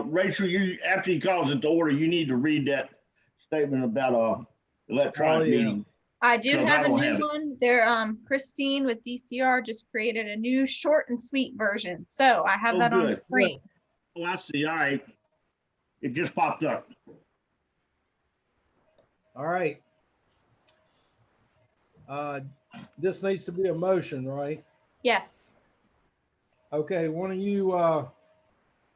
Rachel, you after he calls it to order, you need to read that statement about electronic meeting. I do Because I have a don't new have it. one. There, Christine with DCR just created a new short and sweet version. So I have Oh, that on the good. screen. Oh, I see. All right. It just popped up. All right. This needs to be a motion, right? Yes. Okay, one of you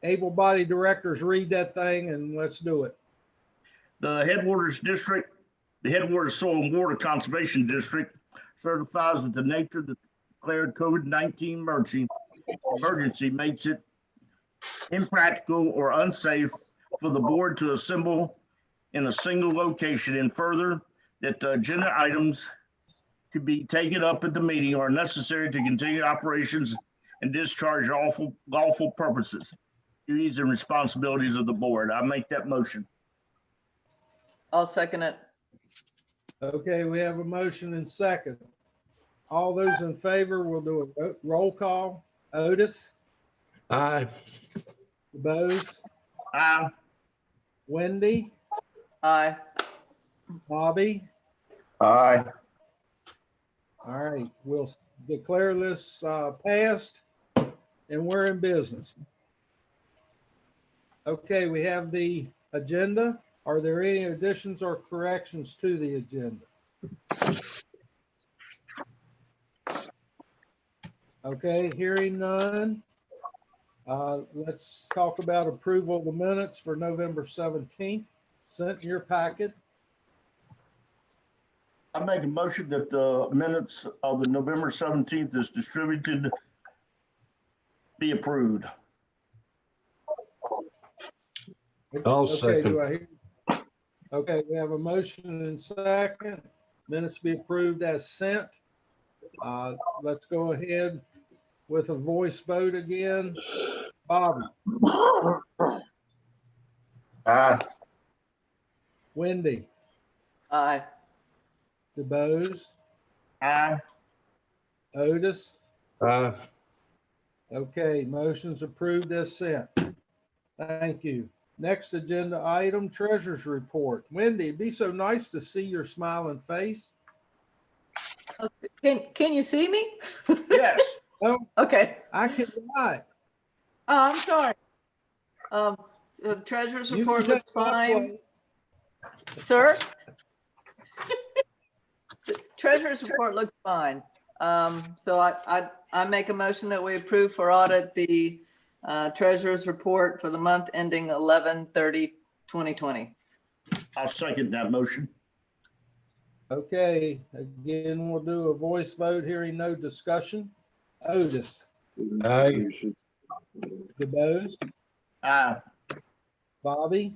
able-bodied directors read that thing and let's do it. The Headwaters District, the Headwaters Soil and Water Conservation District certifies that the nature of the declared COVID-19 emergency makes it impractical or unsafe for the board to assemble in a single location, and further that the agenda items to be taken up at the meeting are necessary to continue operations and discharge lawful purposes, duties, and responsibilities of the board. I make that motion. I'll second it. Okay, we have a motion and second. All those in favor, we'll do a roll call. Otis, Aye. Bose, Aye. Wendy, Aye. Bobby. Aye. All right, we'll declare this passed and we're in business. Okay, we have the agenda. Are there any additions or corrections to the agenda? Okay, hearing none. Let's talk about approval of the minutes for November 17th, sent in your packet. I make a motion that the minutes of the November 17th is distributed be approved. I'll Okay, second. do I hear? Okay, we have a motion and second. Minutes be approved as sent. Let's go ahead with a voice vote again. Bobby, Aye. Wendy, Aye. DeBose, Aye. Otis. Aye. Okay, motion's approved as sent. Thank you. Next agenda item, treasurer's report. Wendy, it'd be so nice to see your smiling face. Can you see me? Yes. Oh, Okay. I cannot. Oh, I'm sorry. The treasurer's You report can looks take my fine. place. Sir? The treasurer's report looks fine. So I make a motion that we approve for audit the treasurer's report for the month ending 11/30/2020. I'll second that motion. Okay, again, we'll do a voice vote, hearing no discussion. Otis, Aye. DeBose, Aye. Bobby,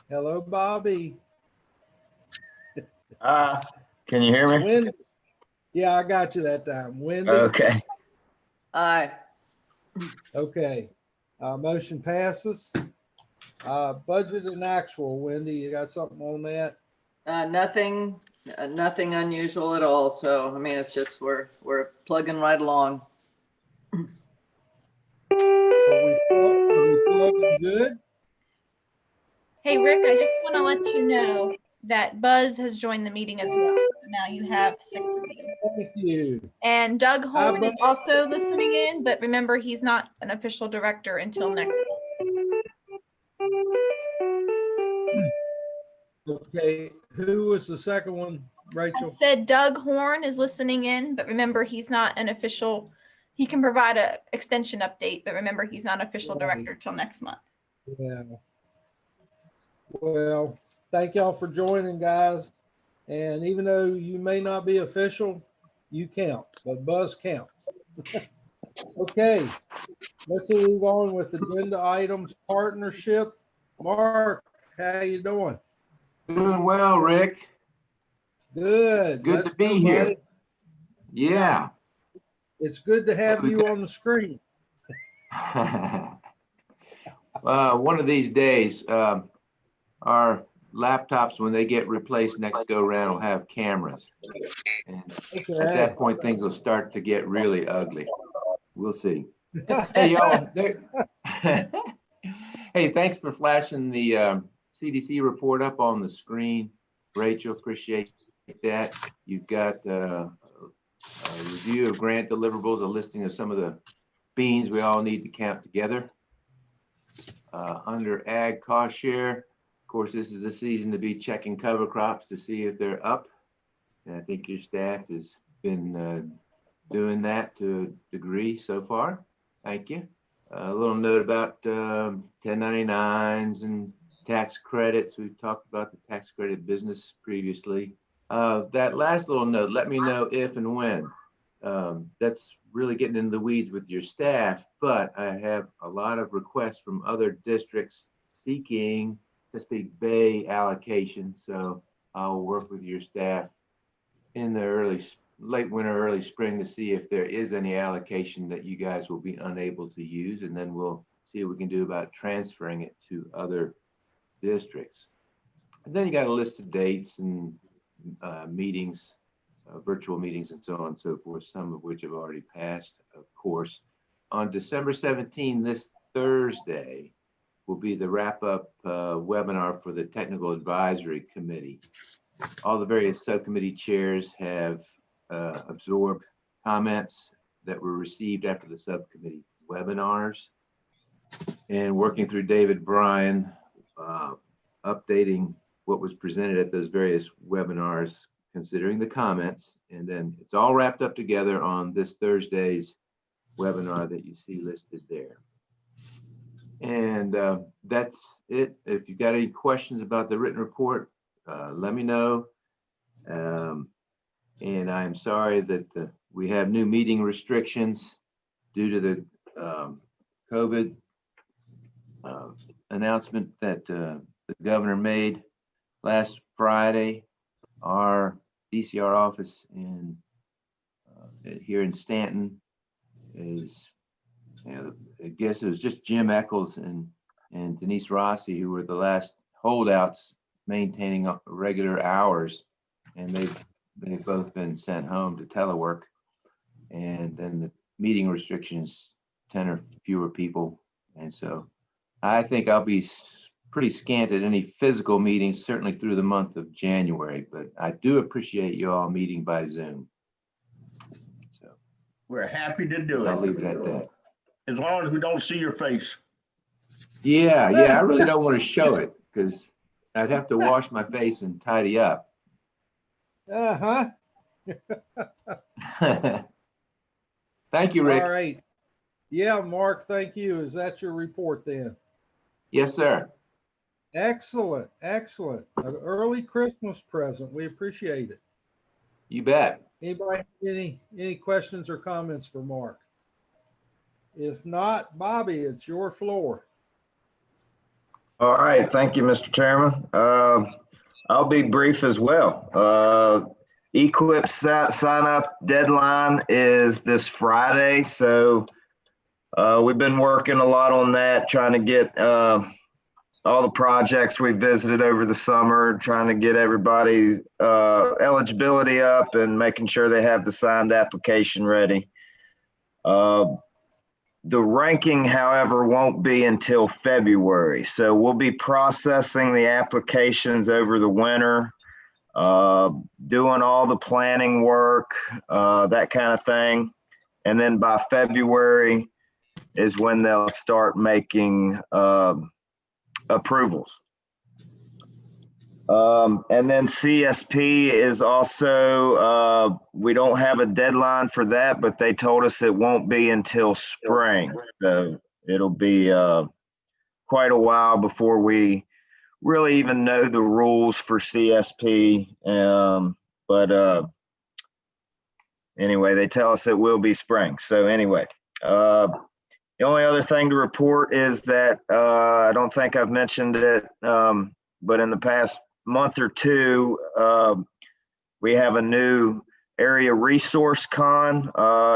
hello, Bobby. Can you hear me? Wendy, yeah, I got you that time. Wendy, Okay. Aye. okay, motion passes. Budget and actual, Wendy, you got something on that? Nothing unusual at all. So, I mean, it's just we're plugging right along. Are we plugging good? Hey, Rick, I just want to let you know that Buzz has joined the meeting as well. So now you have 6 of you. Thank you. And Doug Horn Buzz. is also listening in, but remember, he's not an official director until next month. Okay, who was the second one, I Rachel? said Doug Horn is listening in, but remember, he's not an official. He can provide an extension update, but remember, he's not official Right. director till next month. Yeah. Well, thank y'all for joining, guys. And even though you may not be official, you count, but Buzz counts. Okay, let's move on with agenda items, partnership. Mark, how you doing? Doing well, Rick. Good. Good Let's to be go, here. buddy. Yeah. It's good to have you on the screen. One of these days, our laptops, when they get replaced next go round, will have cameras. And at Okay. that point, things will start to get really ugly. We'll see. Hey, y'all. Hey, thanks for flashing the CDC report up on the screen. Rachel, appreciate that. You've got a review of grant deliverables, a listing of some of the beans we all need to count together. Under ag cost share, of course, this is the season to be checking cover crops to see if they're up. And I think your staff has been doing that to a degree so far. Thank you. A little note about 1099s and tax credits. We've talked about the tax credit business previously. That last little note, let me know if and when. That's really getting into the weeds with your staff, but I have a lot of requests from other districts seeking Chesapeake Bay allocation. So I'll work with your staff in the late winter, early spring to see if there is any allocation that you guys will be unable to use, and then we'll see what we can do about transferring it to other districts. And then you got a list of dates and meetings, virtual meetings and so on and so forth, some of which have already passed, of course. On December 17, this Thursday, will be the wrap-up webinar for the Technical Advisory Committee. All the various subcommittee chairs have absorbed comments that were received after the subcommittee webinars, and working through David Bryan, updating what was presented at those various webinars, considering the comments, and then it's all wrapped up together on this Thursday's webinar that you see listed there. And that's it. If you've got any questions about the written report, let me know. And I'm sorry that we have new meeting restrictions due to the COVID announcement that the governor made last Friday. Our DCR office in here in Stanton is, I guess it was just Jim Eccles and Denise Rossi who were the last holdouts maintaining regular hours, and they've both been sent home to telework. And then the meeting restrictions, 10 or fewer people, and so I think I'll be pretty scant at any physical meetings, certainly through the month of January, but I do appreciate you all meeting by Zoom. So We're happy to do I'll it, leave it at that. as long as we don't see your face. Yeah, I really don't want to show it because I'd have to wash my face and tidy up. Uh-huh. Thank you, Rick. All right. Yeah, Mark, thank you. Is that your report then? Yes, sir. Excellent, excellent. An early Christmas present. We appreciate it. You bet. Anybody have any questions or comments for Mark? If not, Bobby, it's your floor. All right, thank you, Mr. Chairman. I'll be brief as well. Equip sign up deadline is this Friday, so we've been working a lot on that, trying to get all the projects we visited over the summer, trying to get everybody's eligibility up and making sure they have the signed application ready. The ranking, however, won't be until February. So we'll be processing the applications over the winter, doing all the planning work, that kind of thing. And then by February is when they'll start making approvals. And then CSP is also, we don't have a deadline for that, but they told us it won't be until spring. So it'll be quite a while before we really even know the rules for CSP. But anyway, they tell us it will be spring. So anyway, the only other thing to report is that I don't think I've mentioned it, but in the past month or two, we have a new area resource con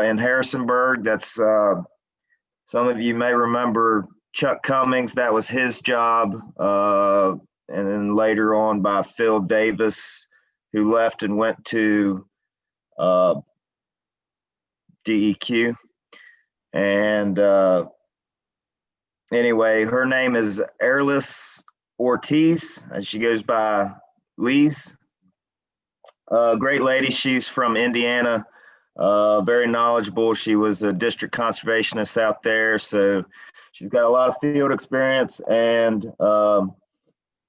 in Harrisonburg. That's some of you may remember Chuck Cummings. That was his job, and then later on by Phil Davis, who left and went to DEQ. And anyway, her name is Airless Ortiz, and she goes by Lise. Great lady. She's from Indiana. Very knowledgeable. She was a district conservationist out there, so she's got a lot of field experience and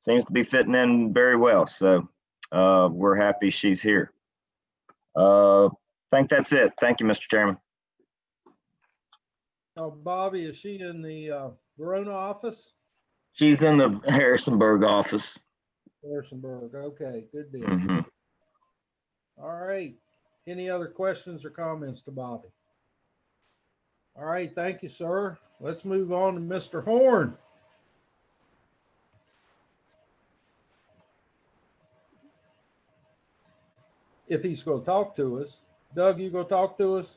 seems to be fitting in very well. So we're happy she's here. I think that's it. Thank you, Mr. Chairman. Bobby, is she in the Verona office? She's in the Harrisonburg office. Harrisonburg. Okay, good deal. Mhm. All right. Any other questions or comments to Bobby? All right, thank you, sir. Let's move on to Mr. Horn. If he's going to talk to us. Doug, you go talk to us?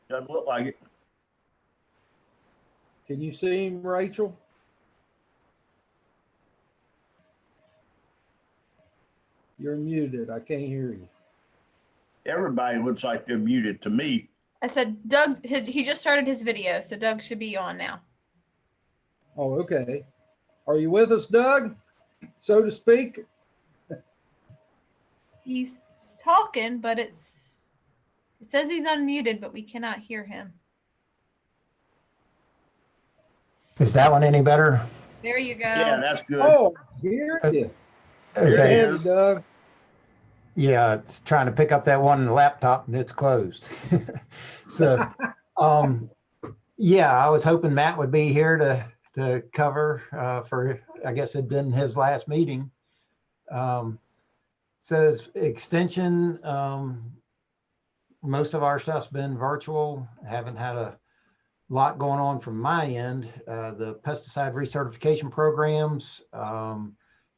Doesn't look like it. Can you see him, Rachel? You're muted. I can't hear you. Everybody looks like they're muted to me. I said Doug, he just started his video, so Doug should be on now. Oh, okay. Are you with us, Doug? So to speak? He's talking, but it says he's unmuted, but we cannot hear him. Is that one any better? There you go. Yeah, that's good. Oh, hear you. There it Okay. Hear you, is. Doug. Yeah, it's trying to pick up that one laptop and it's closed. So, yeah, I was hoping Matt would be here to cover for, I guess it'd been his last meeting. So it's extension, most of our stuff's been virtual. Haven't had a lot going on from my end. The pesticide recertification programs,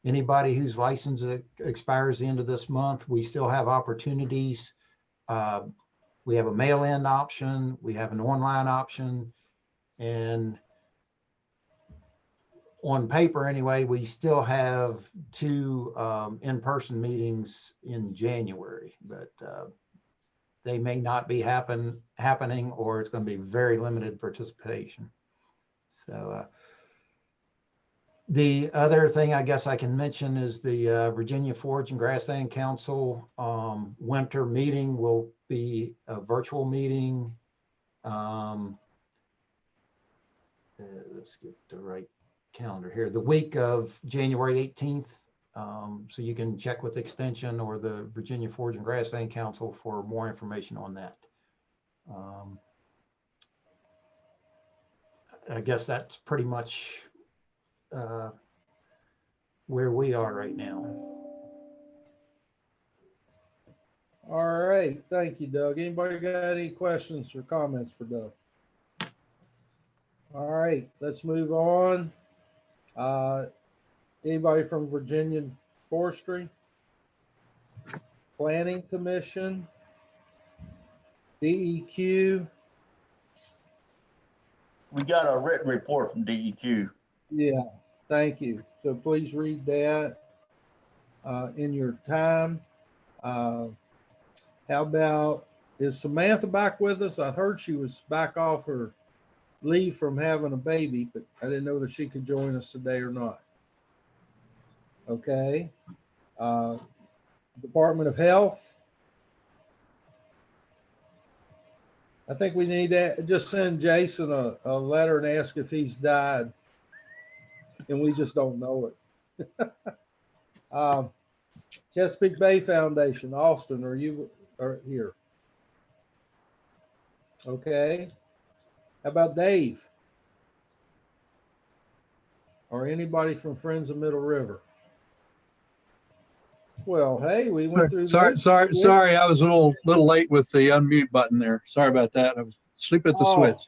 anybody whose license expires the end of this month, we still have opportunities. We have a mail-in option, we have an online option, and on paper anyway, we still have 2 in-person meetings in January, but they may not be happening, or it's going to be very limited participation. So the other thing I guess I can mention is the Virginia Forage and Grassland Council winter meeting will be a virtual meeting. Let's get the right calendar here. The week of January 18th. So you can check with Extension or the Virginia Forage and Grassland Council for more information on that. I guess that's pretty much where we are right now. All right, thank you, Doug. Anybody got any questions or comments for Doug? All right, let's move on. Anybody from Virginia Forestry? Planning Commission? DEQ? We got a written report from DEQ. Yeah, thank you. So please read that in your time. How about, is Samantha back with us? I heard she was back off her leave from having a baby, but I didn't know that she could join us today or not. Okay. Department of Health. I think we need to just send Jason a letter and ask if he's died. And we just don't know it. Chesapeake Bay Foundation, Austin, are you here? Okay. How about Dave? Or anybody from Friends of Middle River? Well, hey, we went through. Sorry. I was a little late with the unmute button there. Sorry about that. I was asleep at the switch.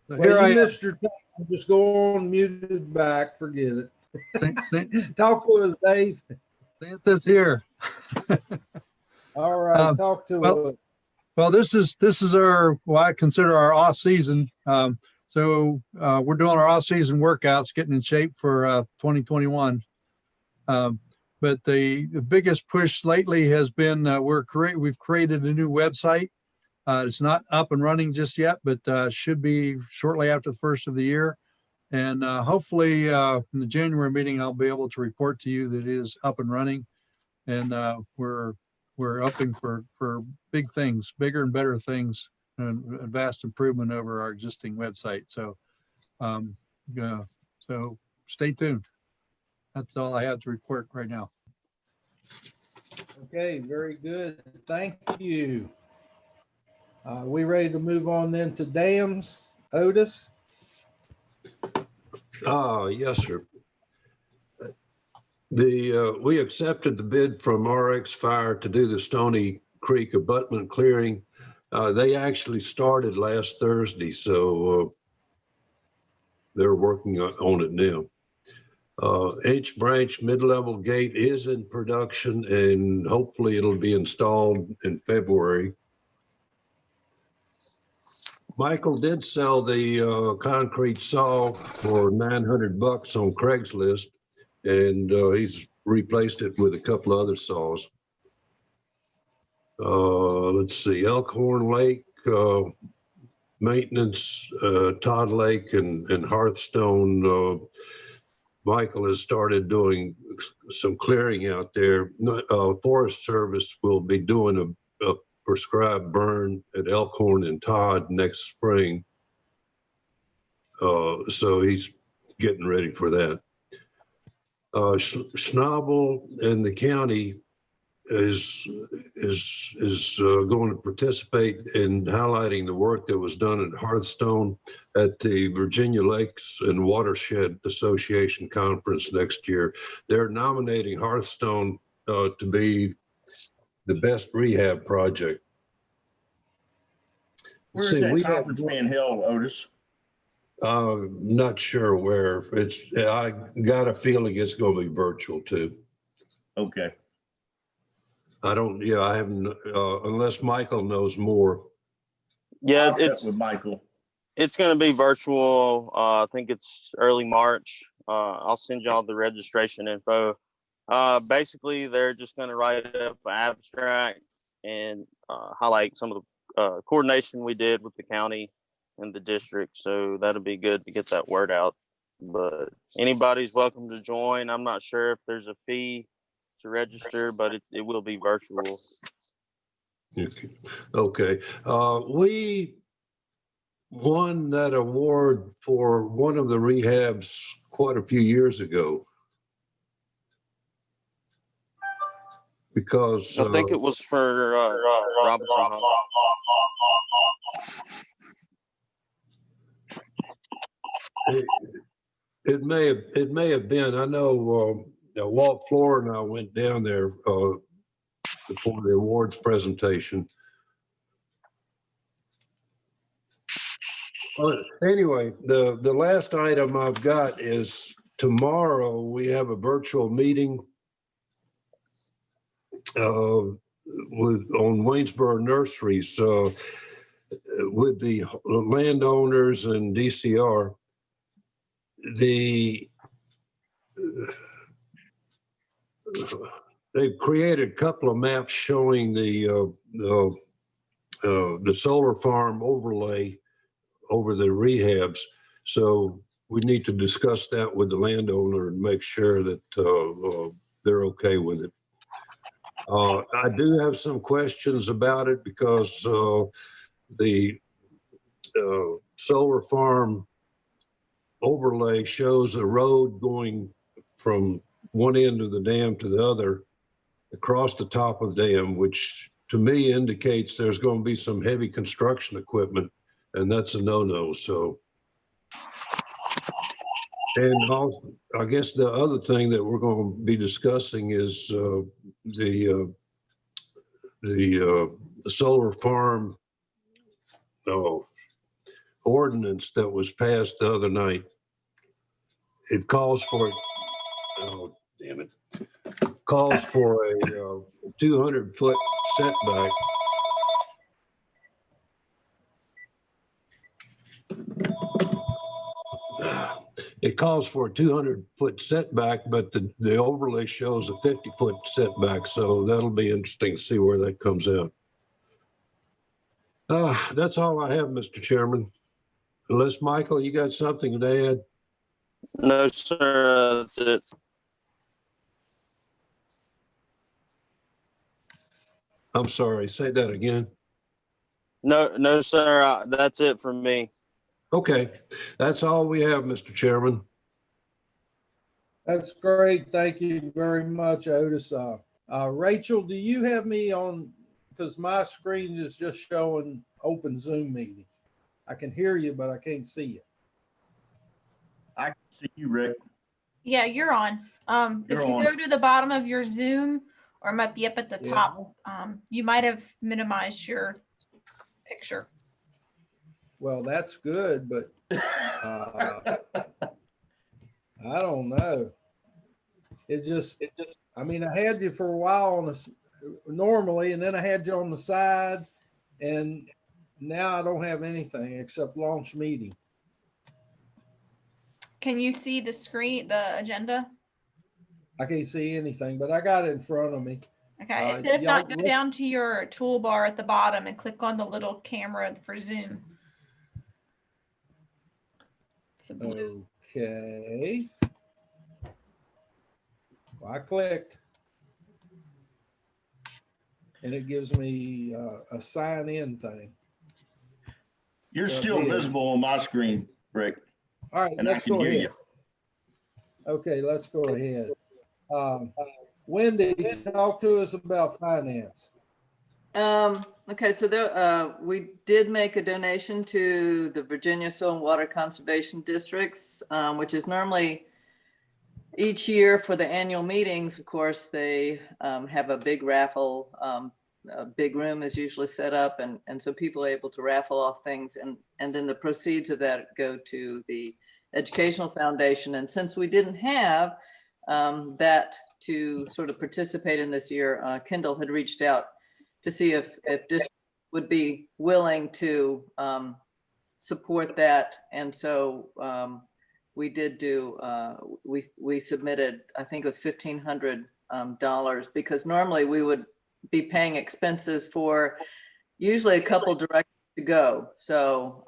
So Well, here I you am. missed your time. Just go on muted back. Forget it. Talk to us, Dave. Say this here. All right, talk to us. Well, this is our, I consider our off season. So we're doing our off-season workouts, getting in shape for 2021. But the biggest push lately has been we've created a new website. It's not up and running just yet, but should be shortly after the first of the year. And hopefully in the January meeting, I'll be able to report to you that it is up and running. And we're hoping for big things, bigger and better things, and vast improvement over our existing website. So, so stay tuned. That's all I have to report right now. Okay, very good. Thank you. We ready to move on then to dams? Otis? Yes, sir. We accepted the bid from RX Fire to do the Stony Creek abutment clearing. They actually started last Thursday, so they're working on it now. H branch mid-level gate is in production, and hopefully it'll be installed in February. Michael did sell the concrete saw for $900 on Craigslist, and he's replaced it with a couple other saws. Let's see, Elkhorn Lake maintenance, Todd Lake and Hearthstone. Michael has started doing some clearing out there. Forest Service will be doing a prescribed burn at Elkhorn and Todd next spring. So he's getting ready for that. Schnabel and the county is going to participate in highlighting the work that was done at Hearthstone at the Virginia Lakes and Watershed Association Conference next year. They're nominating Hearthstone to be the best rehab project. Where's that conference being held, Otis? Not sure where. I got a feeling it's going to be virtual too. Okay. I haven't, unless Michael knows more. Yeah, I'll check with Michael. It's going to be virtual. I think it's early March. I'll send y'all the registration info. Basically, they're just going to write up an abstract and highlight some of the coordination we did with the county and the district. So that'll be good to get that word out. But anybody's welcome to join. I'm not sure if there's a fee to register, but it will be virtual. Okay. We won that award for one of the rehabs quite a few years ago. Because I think it was for Robinson Home. It may have been. I know Walt Floor and I went down there for the awards presentation. Anyway, the last item I've got is tomorrow we have a virtual meeting on Waynesboro Nurseries with the landowners and DCR. They've created a couple of maps showing the solar farm overlay over the rehabs. So we need to discuss that with the landowner and make sure that they're okay with it. I do have some questions about it because the solar farm overlay shows a road going from one end of the dam to the other across the top of the dam, which to me indicates there's going to be some heavy construction equipment, and that's a no-no. So, and also, I guess the other thing that we're going to be discussing is the solar farm ordinance that was passed the other night. It calls for, oh, damn it, calls for a 200-foot setback. It calls for a 200-foot setback, but the overlay shows a 50-foot setback. So that'll be interesting to see where that comes out. That's all I have, Mr. Chairman. Unless, Michael, you got something to add? No, sir. That's it. I'm sorry, say that again. No, sir. That's it for me. Okay, that's all we have, Mr. Chairman. That's great. Thank you very much, Otis. Rachel, do you have me on, because my screen is just showing open Zoom meeting. I can hear you, but I can't see you. I can see you, Rick. Yeah, you're on. If You're you on. go to the bottom of your Zoom, or it might be up at the Yeah. top, you might have minimized your picture. Well, that's good, but I don't know. It just, I mean, I had you for a while on the normally, and then I had you on the side, and now I don't have anything except launch meeting. Can you see the screen, the agenda? I can't see anything, but I got it in front of me. Okay, if not, go down to your toolbar at the bottom and click on the little camera for Zoom. It's a blue. Okay. Well, I clicked. And it gives me a sign in thing. You're So still visible on my screen, Rick. All right, And I let's can go hear ahead. you. Okay, let's go ahead. Wendy, talk to us about finance. Okay, so there, we did make a donation to the Virginia Soil and Water Conservation Districts, which is normally each year for the annual meetings. Of course, they have a big raffle. A big room is usually set up, and so people are able to raffle off things, and then the proceeds of that go to the Educational Foundation. And since we didn't have that to sort of participate in this year, Kendall had reached out to see if districts would be willing to support that. And so we did do, we submitted, I think it was $1,500, because normally we would be paying expenses for usually a couple directions to go. So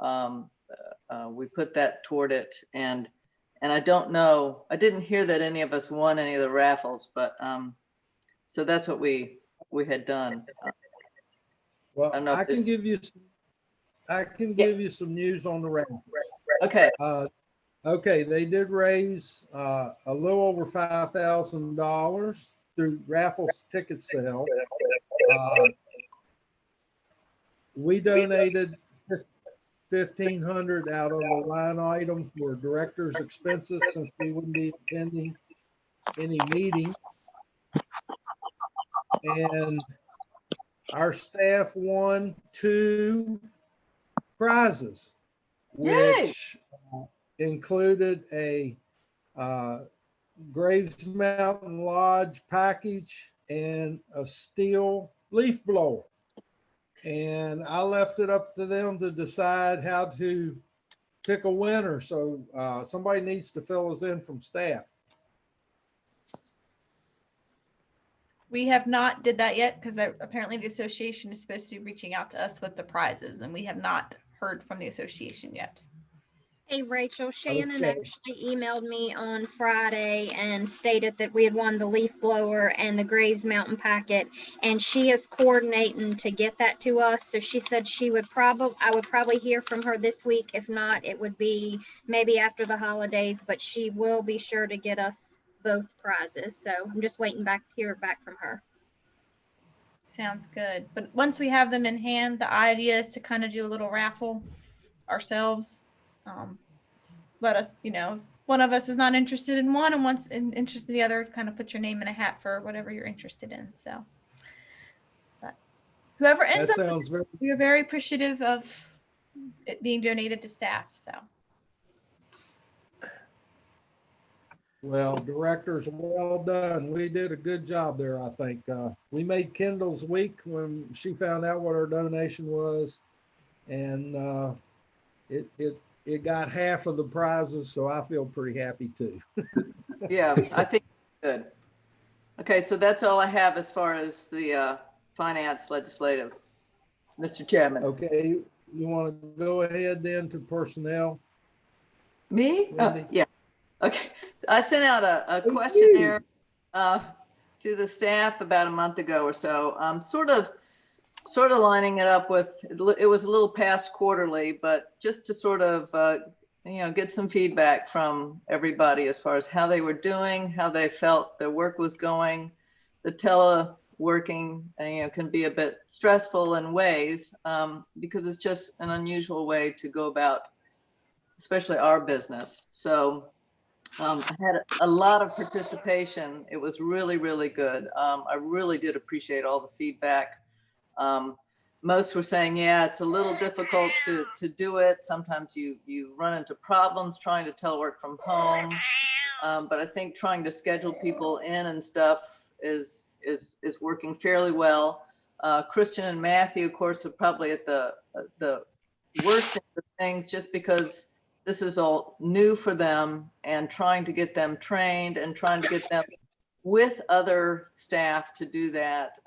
we put that toward it. And I don't know, I didn't hear that any of us won any of the raffles, but so that's what we had done. Well, I can give you some news on the raffle. Okay. Okay, they did raise a little over $5,000 through raffle ticket sale. We donated $1,500 out of the line item for director's expenses, since we wouldn't be attending any meeting. And our staff won 2 prizes, which included a Graves Mountain Lodge package and a steel leaf blower. And I left it up to them to decide how to pick a winner. So somebody needs to fill us in from staff. We have not did that yet, because apparently the association is supposed to be reaching out to us with the prizes, and we have not heard from the association yet. Hey, Rachel, Shannon Okay. actually emailed me on Friday and stated that we had won the leaf blower and the Graves Mountain packet, and she is coordinating to get that to us. So she said I would probably hear from her this week. If not, it would be maybe after the holidays, but she will be sure to get us both prizes. So I'm just waiting to hear back from her. Sounds good. But once we have them in hand, the idea is to kind of do a little raffle ourselves. Let us, one of us is not interested in one and one's interested in the other, kind of put your name in a hat for whatever you're interested in. So but whoever ends up, we're very appreciative of it being donated to staff. So. Well, directors, well done. We did a good job there, I think. We made Kendall's week when she found out what our donation was, and it it got half of the prizes, so I feel pretty happy too. Yeah, I think good. Okay, so that's all I have as far as the finance legislative, Mr. Chairman. Okay, you want to go ahead then to personnel? Me? Wendy? Yeah. Okay. I sent out a Thank you. questionnaire to the staff about a month ago or so. Sort of lining it up with, it was a little past quarterly, but just to sort of, get some feedback from everybody as far as how they were doing, how they felt their work was going. The teleworking, can be a bit stressful in ways because it's just an unusual way to go about, especially our business. So I had a lot of participation. It was really, really good. I really did appreciate all the feedback. Most were saying, yeah, it's a little difficult to do it. Sometimes you run into problems trying to telework from home. But I think trying to schedule people in and stuff is working fairly well. Christian and Matthew, of course, are probably at the worst of things just because this is all new for them, and trying to get them trained and trying to get them with other staff to do that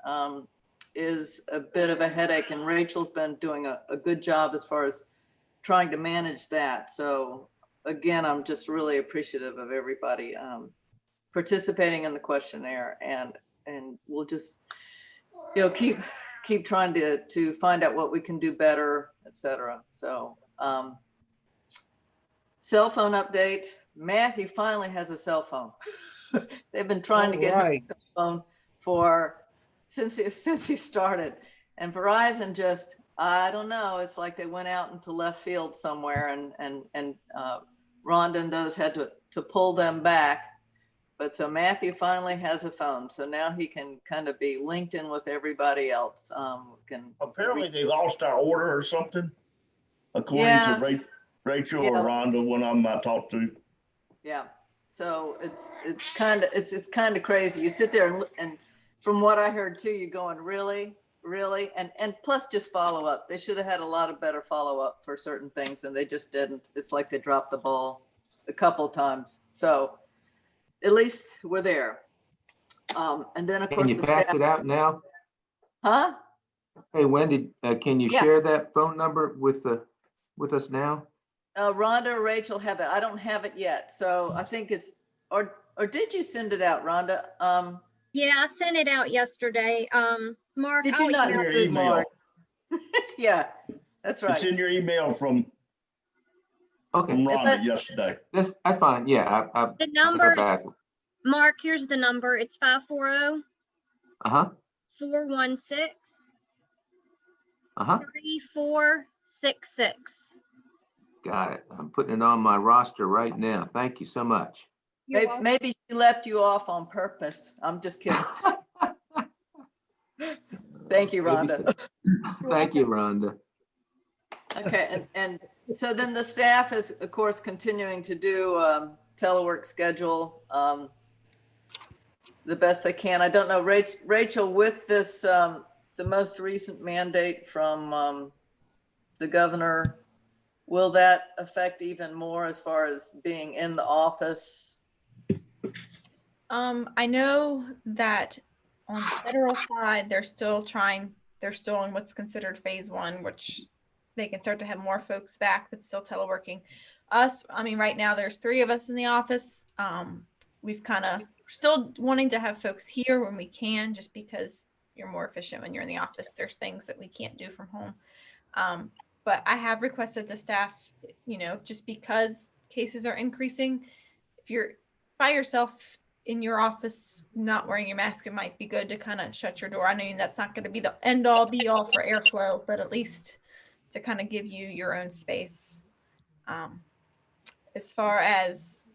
is a bit of a headache. And Rachel's been doing a good job as far as trying to manage that. So again, I'm just really appreciative of everybody participating in the questionnaire, and we'll just keep trying to find out what we can do better, etc. So cell phone update. Matthew finally has a cell phone. They've been trying to get him a cell phone since he started, and Verizon just, I don't know, it's like they went out into left field somewhere, and Rhonda and those had to pull them back. But so Matthew finally has a phone, so now he can kind of be linked in with everybody else. Apparently they lost our order or something, according to Rachel or Rhonda, one of them I talked to. Yeah, so it's kind of crazy. You sit there and from what I heard too, you're going, really, and plus just follow up. They should have had a lot of better follow up for certain things, and they just didn't. It's like they dropped the ball a couple times. So at least we're there. And then of course, Can you pass it out now? Huh? Hey, Wendy, can you Yeah. share that phone number with us now? Rhonda or Rachel have it. I don't have it yet. So I think it's, or did you send it out, Rhonda? Yeah, I sent it out yesterday. Mark, Did you not In your include email. Mark? Yeah, that's right. It's in your email from Okay, Rhonda yesterday. that's fine. Yeah, I The number, back. Mark, here's the number. It's 540 Uh-huh. 416 Uh-huh. 3466. Got it. I'm putting it on my roster right now. Thank you so much. Maybe she left you off on purpose. I'm just kidding. Thank you, Rhonda. Thank you, Rhonda. Okay, and so then the staff is, of course, continuing to do telework schedule the best they can. I don't know, Rachel, with this, the most recent mandate from the governor, will that affect even more as far as being in the office? I know that on the federal side, they're still in what's considered phase 1, which they can start to have more folks back, but still teleworking. Right now there's 3 of us in the office. We've still wanting to have folks here when we can, just because you're more efficient when you're in the office. There's things that we can't do from home. But I have requested the staff, just because cases are increasing, if you're by yourself in your office not wearing your mask, it might be good to kind of shut your door. I mean, that's not going to be the end all be all for airflow, but at least to kind of give you your own space. As far as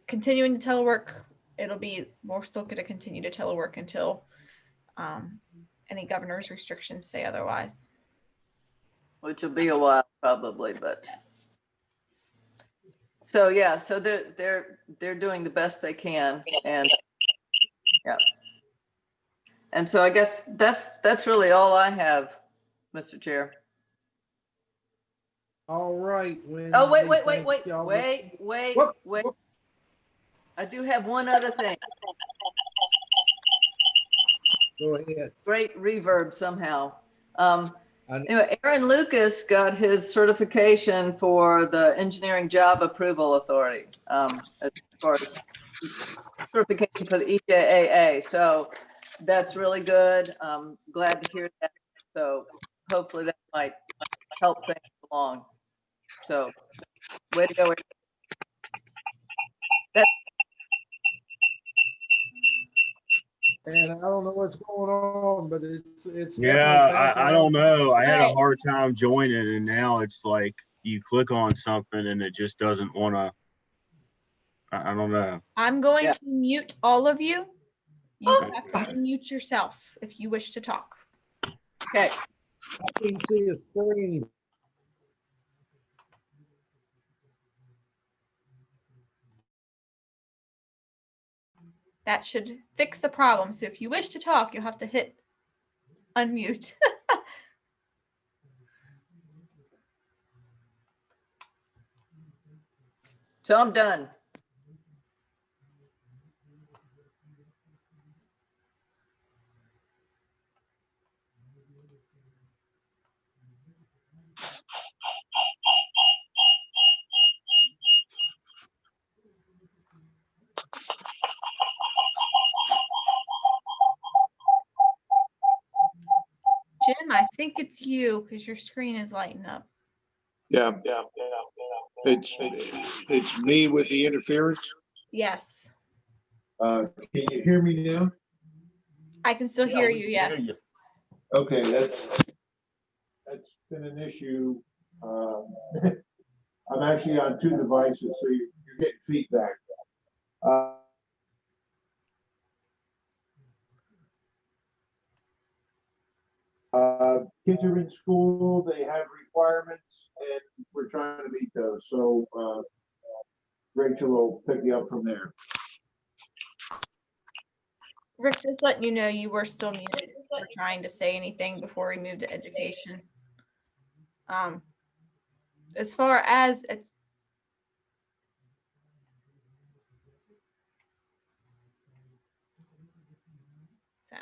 continuing to telework, we're still going to continue to telework until any governor's restrictions say otherwise. Which will be a while probably, but. So yeah, so they're doing the best they can, and yeah. And so I guess that's really all I have, Mr. Chair. All right. Oh, wait, Wendy, wait, thank y'all. wait. Whoop, whoop. I do have one other thing. Go ahead. Great reverb somehow. I know. Anyway, Aaron Lucas got his certification for the Engineering Job Approval Authority, as far as certification for the EJAA. So that's really good. Glad to hear that. So hopefully that might help things along. So way to go. And I don't know what's going on, but it's Yeah, definitely bouncing I don't around. know. I had a Right. hard time joining, and now it's like you click on something and it just doesn't want to. I don't know. I'm going Yeah. to mute all of you. You Oh. have to unmute yourself if you wish to talk. Okay. I can see a screen. That should fix the problem. So if you wish to talk, you'll have to hit unmute. So I'm done. Jim, I think it's you because your screen is lighting up. Yeah. It's me with the interference. Yes. Can you hear me now? I can still hear you, yes. Okay, that's been an issue. I'm actually on two devices, so you're getting feedback. Kids are in school, they have requirements, and we're trying to meet those. So Rachel will pick you up from there. Rick, just letting you know you were still muted. We're trying to say anything before we move to education. As far as so,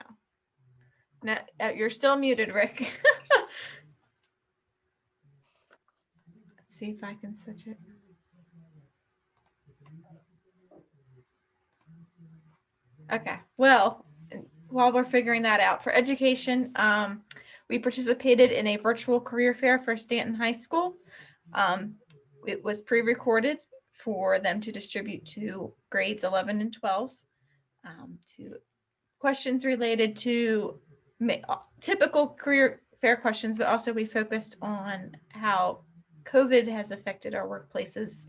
no, you're still muted, Rick. Let's see if I can switch it. Okay, well, while we're figuring that out, for education, we participated in a virtual career fair for Stanton High School. It was pre-recorded for them to distribute to grades 11 and 12 to questions related to typical career fair questions, but also we focused on how COVID has affected our workplaces.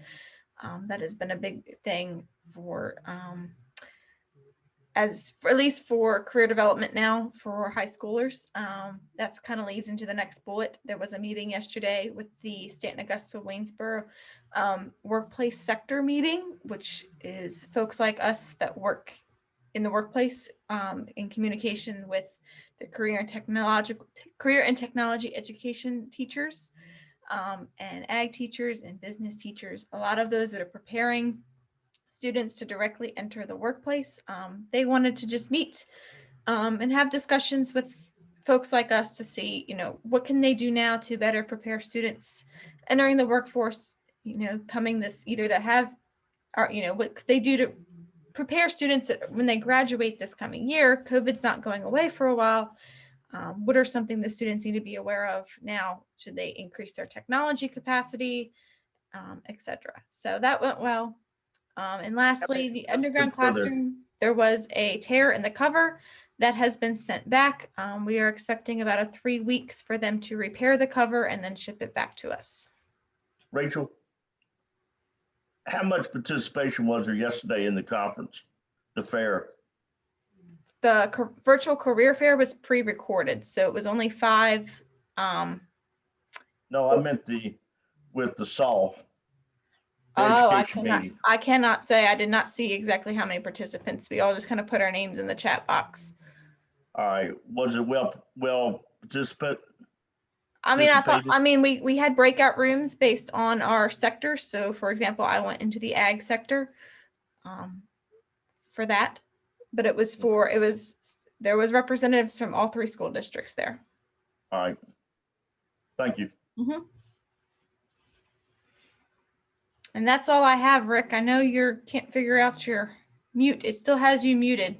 That has been a big thing for at least for career development now for high schoolers. That's kind of leads into the next bullet. There was a meeting yesterday with the Stanton Augusta Waynesboro workplace sector meeting, which is folks like us that work in the workplace in communication with the career and technology education teachers and ag teachers and business teachers. A lot of those that are preparing students to directly enter the workplace. They wanted to just meet and have discussions with folks like us to see, what can they do now to better prepare students entering the workforce, coming this either that have, or, what could they do to prepare students when they graduate this coming year. COVID's not going away for a while. What are something the students need to be aware of now? Should they increase their technology capacity, etc. So that went well. And lastly, the underground classroom, there was a tear in the cover that has been sent back. We are expecting about 3 weeks for them to repair the cover and then ship it back to us. Rachel, how much participation was there yesterday in the conference, the fair? The virtual career fair was pre-recorded, so it was only 5. No, I meant with the SAW. I cannot say. I did not see exactly how many participants. We all just kind of put our names in the chat box. All right. Was it well participant? We had breakout rooms based on our sectors. So for example, I went into the ag sector for that, but there was representatives from all 3 school districts there. All right. Thank you. And that's all I have, Rick. I know you can't figure out your mute. It still has you muted.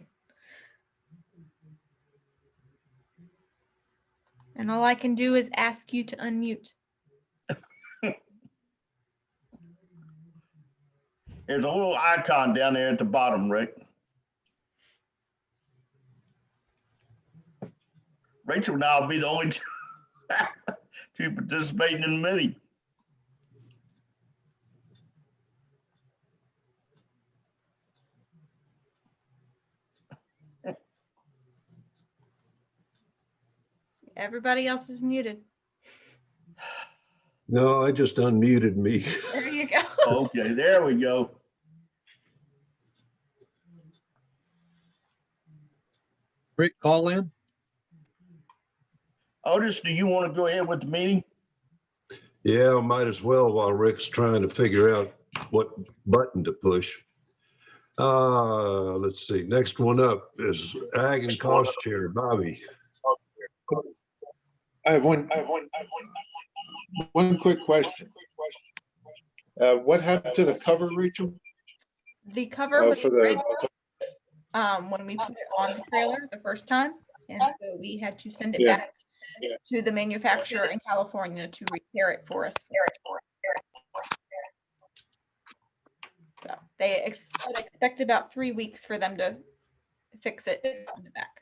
And all I can do is ask you to unmute. There's a little icon down there at the bottom, Rick. Rachel and I will be the only two participating in the meeting. Everybody else is muted. No, I just unmuted me. There you go. Okay, there we go. Rick, call in. Otis, do you want to go ahead with the meeting? Yeah, might as well while Rick's trying to figure out what button to push. Let's see. Next one up is Ag and Cost Share. Bobby. I have one quick question. What happened to the cover, Rachel? The cover was For the, when we put it on the trailer the first time, and so we had to send it Yeah. back to the manufacturer in California to repair it for us. So they expect about 3 weeks for them to fix it and send it back.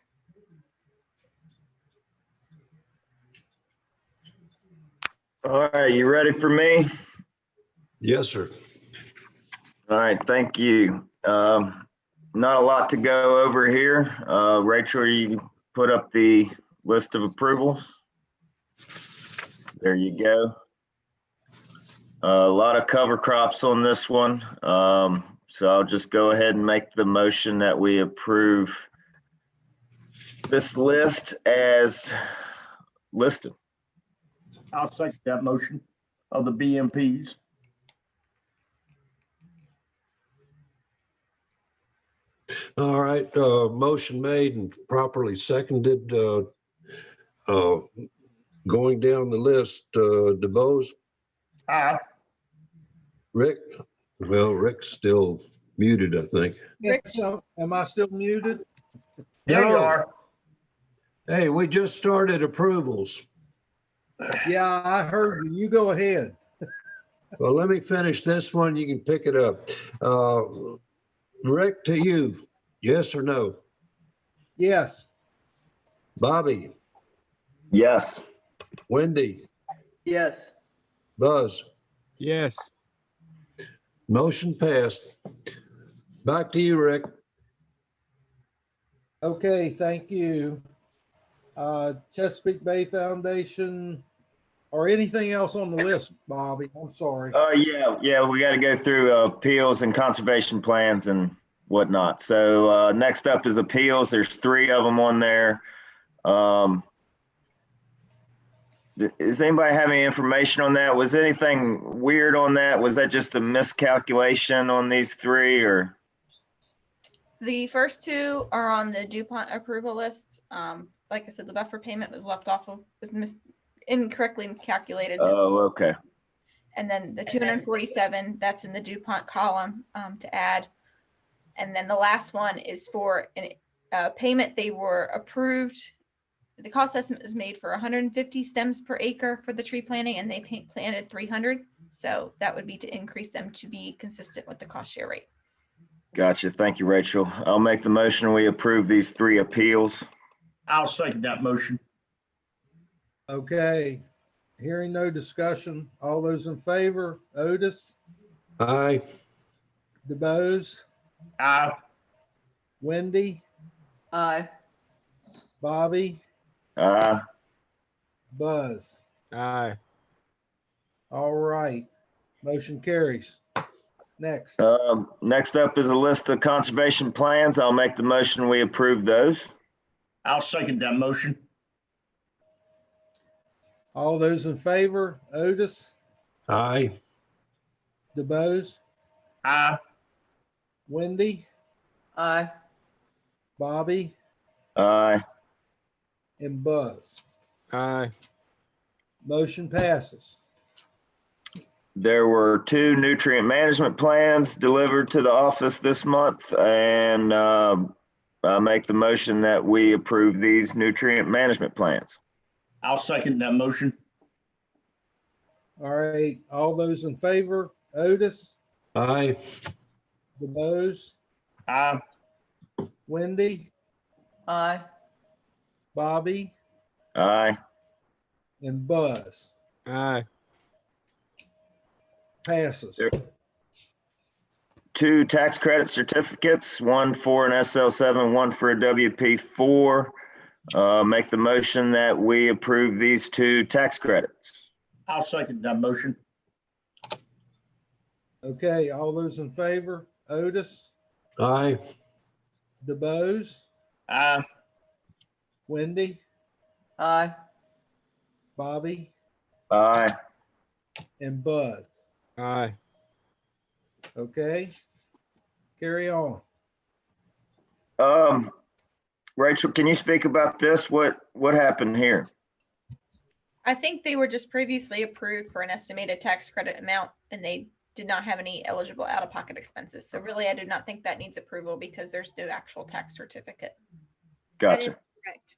All right, you ready for me? Yes, sir. All right, thank you. Not a lot to go over here. Rachel, you put up the list of approvals. There you go. A lot of cover crops on this one. So I'll just go ahead and make the motion that we approve this list as listed. I'll second that motion of the BMPs. All right, motion made and properly seconded. Going down the list, DeBose, Aye. Rick. Well, Rick's still muted, I think. Rick, Am I still muted? There you No. are. Hey, we just started approvals. Yeah, I heard you. You go ahead. Well, let me finish this one. You can pick it up. Rick, to you, yes or no? Yes. Bobby, Yes. Wendy, Yes. Buzz, Yes. motion passed. Back to you, Rick. Okay, thank you. Chesapeake Bay Foundation or anything else on the list, Bobby? I'm sorry. Yeah, we got to go through appeals and conservation plans and whatnot. So next up is appeals. There's 3 of them on there. Does anybody have any information on that? Was anything weird on that? Was that just a miscalculation on these 3 or? the first 2 are on the DuPont approval list. Like I said, the buffer payment was left off of, incorrectly calculated. Oh, okay. And then the 247, that's in the DuPont column to add. And then the last one is for a payment. They were approved. The cost estimate is made for 150 stems per acre for the tree planting, and they planted 300. So that would be to increase them to be consistent with the cost share rate. Gotcha. Thank you, Rachel. I'll make the motion. We approve these 3 appeals. I'll second that motion. Okay. Hearing no discussion. All those in favor, Otis, Aye. DeBose, Aye. Wendy, Aye. Bobby, Buzz. Aye. All right. Motion carries. Next. Next up is a list of conservation plans. I'll make the motion. We approve those. I'll second that motion. All those in favor, Otis, Aye. DeBose, Aye. Wendy, Aye. Bobby, Aye. and Buzz. Aye. Motion passes. There were 2 nutrient management plans delivered to the office this month, and I make the motion that we approve these nutrient management plans. I'll second that motion. All right, all those in favor, Otis, Aye. DeBose, Aye. Wendy, Aye. Bobby, Aye. and Buzz. Aye. Passes. There- 2 tax credit certificates, one for an SL7, one for a WP4. Make the motion that we approve these 2 tax credits. I'll second that motion. Okay, all those in favor, Otis, Aye. DeBose, Aye. Wendy, Aye. Bobby, Aye. and Buzz. Aye. Okay, carry on. Rachel, can you speak about this? What happened here? I think they were just previously approved for an estimated tax credit amount and they did not have any eligible out-of-pocket expenses. So really, I do not think that needs approval because there's no actual tax certificate. That is Gotcha. correct.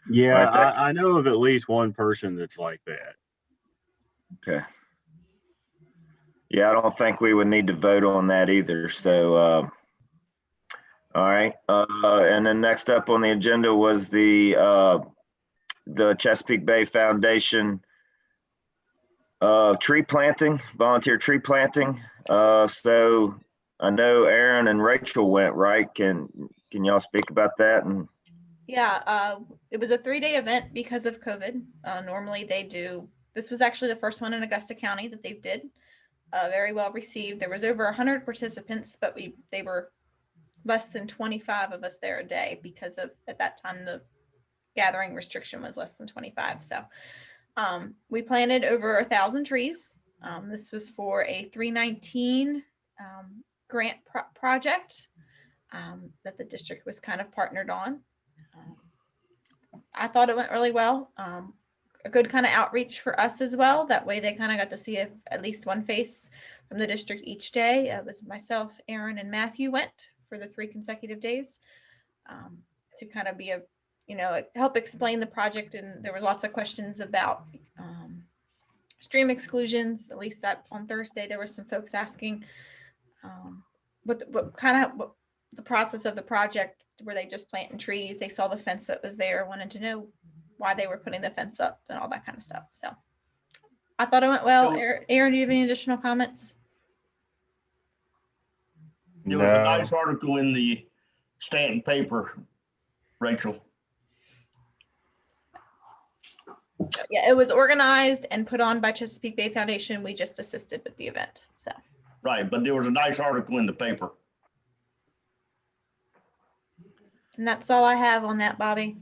Yeah, Right, that- I know of at least one person that's like that. Okay. Yeah, I don't think we would need to vote on that either. So, all right. And then next up on the agenda was the Chesapeake Bay Foundation tree planting, volunteer tree planting. So I know Aaron and Rachel went, right? Can y'all speak about that? And Yeah, it was a 3-day event because of COVID. Normally they do, this was actually the first one in Augusta County that they did. Very well received. There was over 100 participants, but they were less than 25 of us there a day because of, at that time, the gathering restriction was less than 25. So we planted over 1,000 trees. This was for a 319 grant project that the district was kind of partnered on. I thought it went really well. A good kind of outreach for us as well. That way they kind of got to see at least one face from the district each day. It was myself, Aaron, and Matthew went for the 3 consecutive days to kind of be help explain the project. And there was lots of questions about stream exclusions. At least that on Thursday, there were some folks asking what the process of the project. Were they just planting trees? They saw the fence that was there, wanted to know why they were putting the fence up and all that kind of stuff. So I thought it went well. Aaron, do you have any additional comments? There was a nice article in the Stanton paper, Rachel. Yeah, it was organized and put on by Chesapeake Bay Foundation. We just assisted with the event. So Right, but there was a nice article in the paper. and that's all I have on that, Bobby.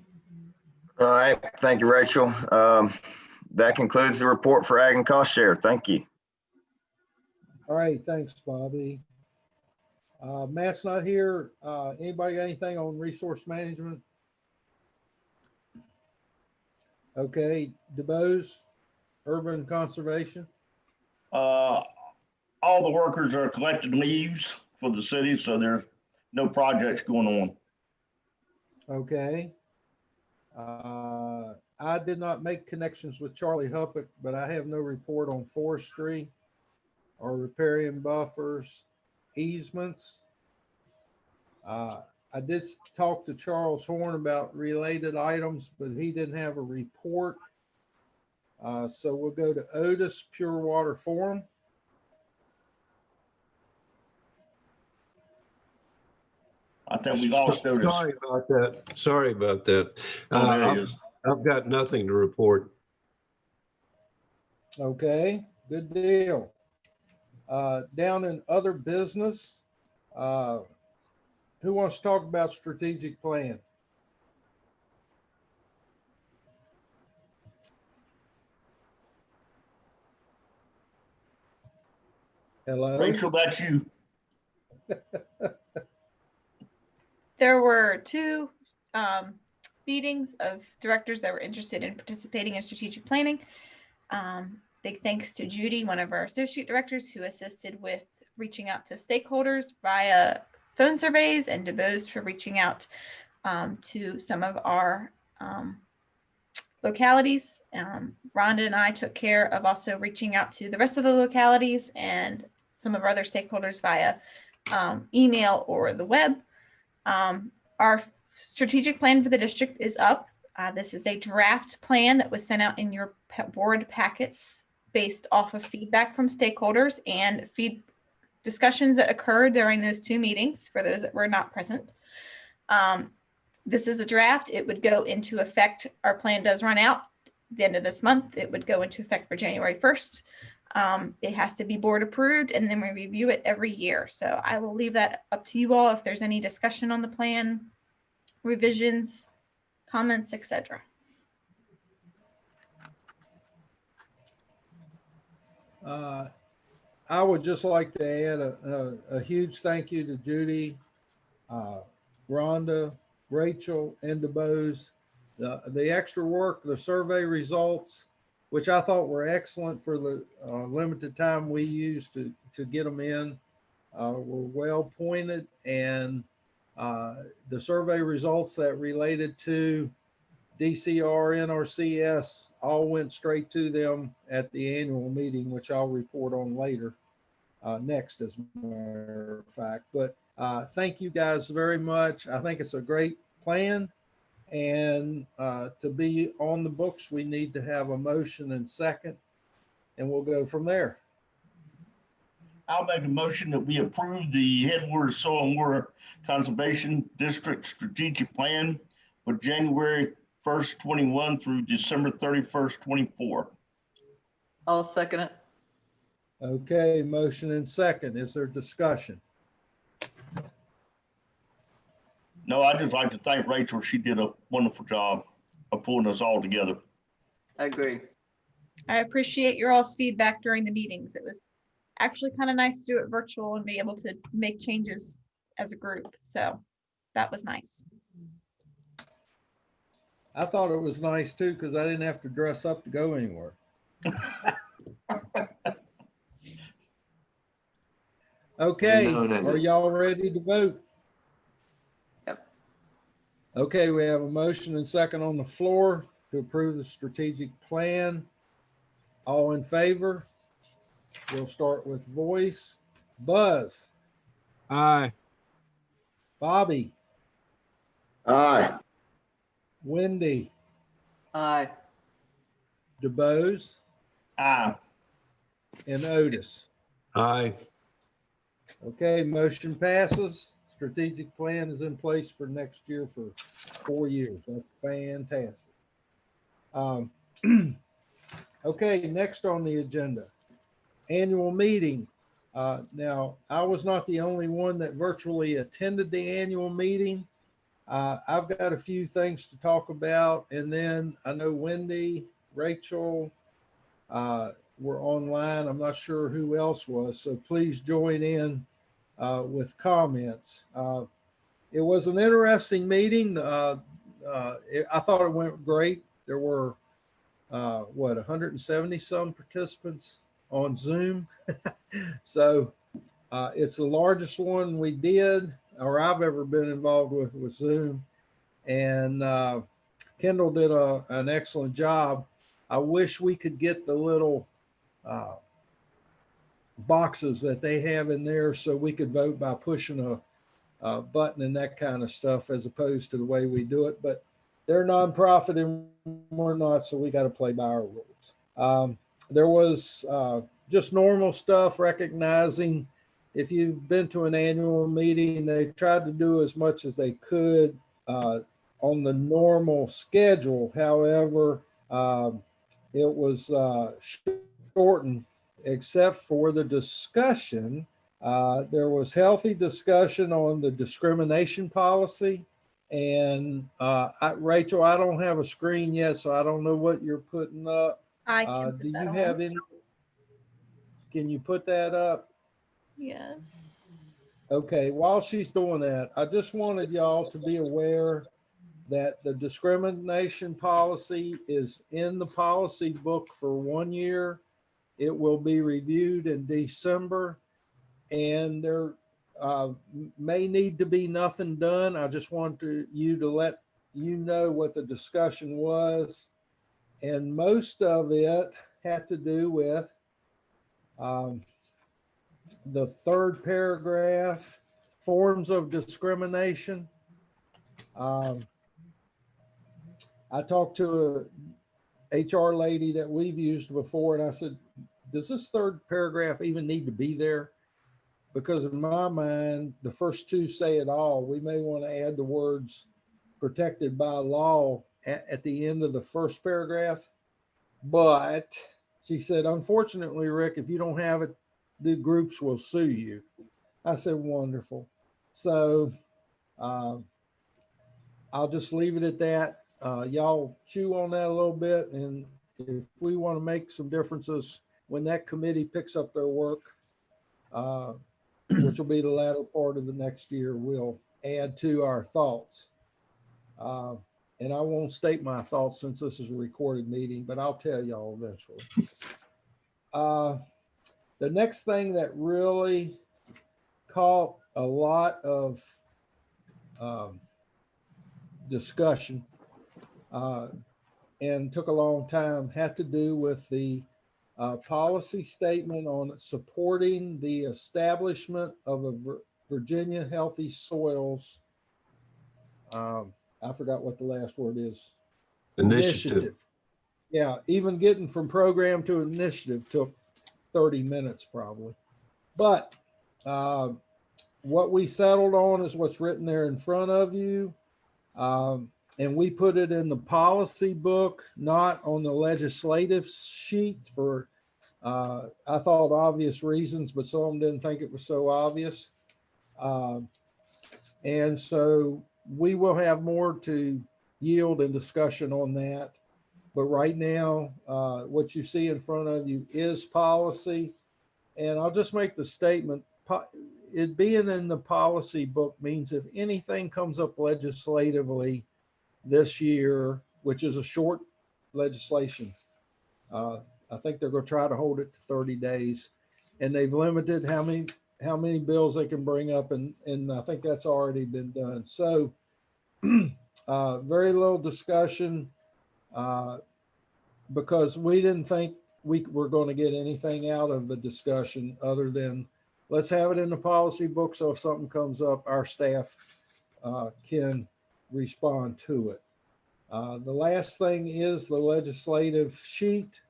all right, thank you, Rachel. That concludes the report for Ag and Cost Share. Thank you. All right, thanks, Bobby. Matt's not here. Anybody got anything on resource management? Okay, DeBose, urban conservation. All the workers are collecting leaves for the city, so there's no projects going on. Okay. I did not make connections with Charlie Huppick, but I have no report on forestry or riparian buffers, easements. I did talk to Charles Horn about related items, but he didn't have a report. So we'll go to Otis Pure Water Forum. I think we lost Otis. Sorry about that. Sorry about that. Oh, there he is. I've got nothing to report. Okay, good deal. Down in other business, who wants to talk about strategic plan? Hello? Rachel, that's you. There were two meetings of directors that were interested in participating in strategic planning. Big thanks to Judy, one of our associate directors, who assisted with reaching out to stakeholders via phone surveys, and DeBose for reaching out to some of our localities. Rhonda and I took care of also reaching out to the rest of the localities and some of our other stakeholders via email or the web. Our strategic plan for the district is up. This is a draft plan that was sent out in your board packets based off of feedback from stakeholders and discussions that occurred during those two meetings for those that were not present. This is a draft. It would go into effect. Our plan does run out the end of this month. It would go into effect for January 1st. It has to be board approved, and then we review it every year. So I will leave that up to you all if there's any discussion on the plan, revisions, comments, etc. I would just like to add a huge thank you to Judy, Rhonda, Rachel, and DeBose. The extra work, the survey results, which I thought were excellent for the limited time we used to get them in, were well pointed, and the survey results that related to DCR, NRCS all went straight to them at the annual meeting, which I'll report on later, next as a matter of fact. But thank you guys very much. I think it's a great plan. And to be on the books, we need to have a motion and second, and we'll go from there. I'll make a motion that we approve the Headwaters Soil and Water Conservation District Strategic Plan for January 1st, 21 through December 31st, 24. I'll second it. Okay, motion and second. Is there discussion? No, I'd just like to thank Rachel. She did a wonderful job of pulling us all together. I agree. I appreciate your all's feedback during the meetings. It was actually kind of nice to do it virtual and be able to make changes as a group. So that was nice. I thought it was nice too, because I didn't have to dress up to go anywhere. Okay, are y'all ready to vote? Yep. Okay, we have a motion and second on the floor to approve the strategic plan. All in favor? We'll start with voice. Buzz. Aye. Bobby. Aye. Wendy. Aye. DeBose. Aye. And Otis. Aye. Okay, motion passes. Strategic plan is in place for next year for 4 years. That's fantastic. Okay, next on the agenda, annual meeting. Now, I was not the only one that virtually attended the annual meeting. I've got a few things to talk about, and then I know Wendy, Rachel were online. I'm not sure who else was, so please join in with comments. It was an interesting meeting. I thought it went great. There were 170 some participants on Zoom. So it's the largest one we did, or I've ever been involved with Zoom. And Kendall did an excellent job. I wish we could get the little boxes that they have in there so we could vote by pushing a button and that kind of stuff, as opposed to the way we do it. But they're nonprofit and we're not, so we got to play by our rules. There was just normal stuff, recognizing if you've been to an annual meeting, they tried to do as much as they could on the normal schedule. However, it was shortened, except for the discussion. There was healthy discussion on the discrimination policy. And Rachel, I don't have a screen yet, so I don't know what you're putting up. I can Do you have any? Can you put that up? Yes. Okay, while she's doing that, I just wanted y'all to be aware that the discrimination policy is in the policy book for 1 year. It will be reviewed in December, and there may need to be nothing done. I just want you to let you know what the discussion was. And most of it had to do with the third paragraph, forms of discrimination. I talked to a HR lady that we've used before, and I said, does this third paragraph even need to be there? Because in my mind, the first two say it all. We may want to add the words protected by law at the end of the first paragraph. But she said, unfortunately, Rick, if you don't have it, the groups will sue you. I said, wonderful. So I'll just leave it at that. Y'all chew on that a little bit. And if we want to make some differences when that committee picks up their work, which will be the latter part of the next year, we'll add to our thoughts. And I won't state my thoughts since this is a recorded meeting, but I'll tell y'all eventually. The next thing that really caught a lot of discussion and took a long time had to do with the policy statement on supporting the establishment of a Virginia Healthy Soils. I forgot what the last word is. Initiative. Yeah, even getting from program to initiative took 30 minutes probably. But what we settled on is what's written there in front of you. And we put it in the policy book, not on the legislative sheet for, I thought, obvious reasons, but some of them didn't think it was so obvious. And so we will have more to yield and discussion on that. But right now, what you see in front of you is policy. And I'll just make the statement, it being in the policy book means if anything comes up legislatively this year, which is a short legislation, I think they're going to try to hold it to 30 days. And they've limited how many bills they can bring up. And I think that's already been done. So very little discussion because we didn't think we were going to get anything out of the discussion other than let's have it in the policy book. So if something comes up, our staff can respond to it. The last thing is the legislative sheet.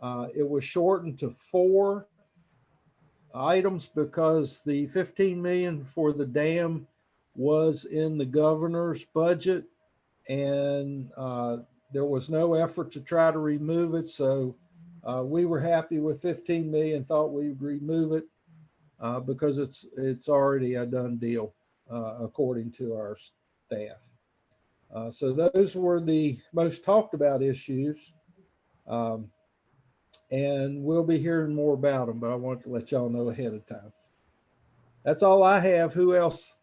It was shortened to 4 items because the 15 million for the dam was in the governor's budget, and there was no effort to try to remove it. So we were happy with 15 million, thought we'd remove it because it's already a done deal according to our staff. So those were the most talked about issues. And we'll be hearing more about them, but I want to let y'all know ahead of time. That's all I have. Who else?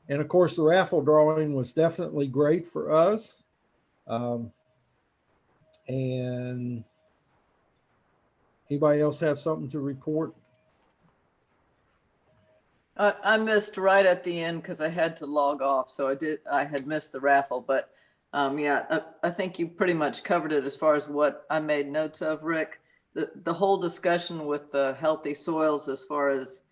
And of course, the raffle drawing was definitely great for us. And anybody else have something to report? I missed right at the end because I had to log off. So I had missed the raffle, but yeah, I think you pretty much covered it as far as what I made notes of, Rick. The whole discussion with the healthy soils as far as